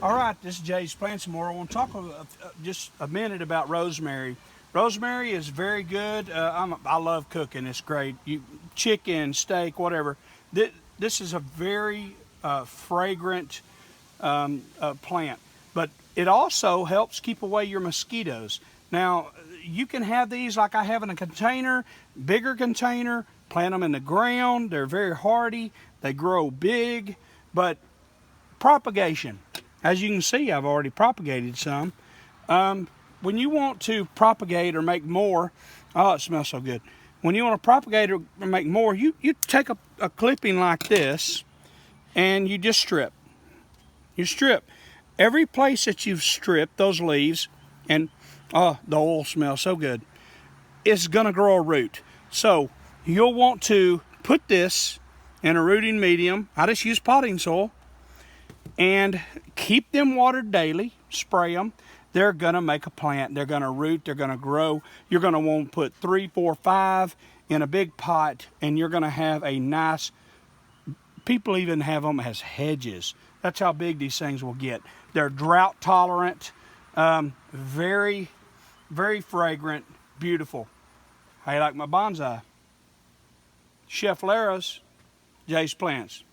All right, this is Jay's Plants some more. I want to talk just a minute about rosemary. Rosemary is very good. I love cooking. It's great. Chicken, steak, whatever. This is a very fragrant plant, but it also helps keep away your mosquitoes. Now, you can have these like I have in a container, bigger container, plant them in the ground. They're very hardy. They grow big, but propagation. As you can see, I've already propagated some. When you want to propagate or make more, oh, it smells so good. When you want to propagate or make more, you take a clipping like this and you just strip. You strip. Every place that you've stripped those leaves, and oh, the oil smells so good, it's going to grow a root. So you'll want to put this in a rooting medium. I just use potting soil. And keep them watered daily, spray them. They're gonna make a plant, they're gonna root, they're gonna grow. You're gonna want to put 3, 4, 5 in a big pot, and you're gonna have a nice, people even have them as hedges. That's how big these things will get. They're drought tolerant, very, very fragrant, beautiful. How you like my bonsai? Chef Lara's, Jay's Plants.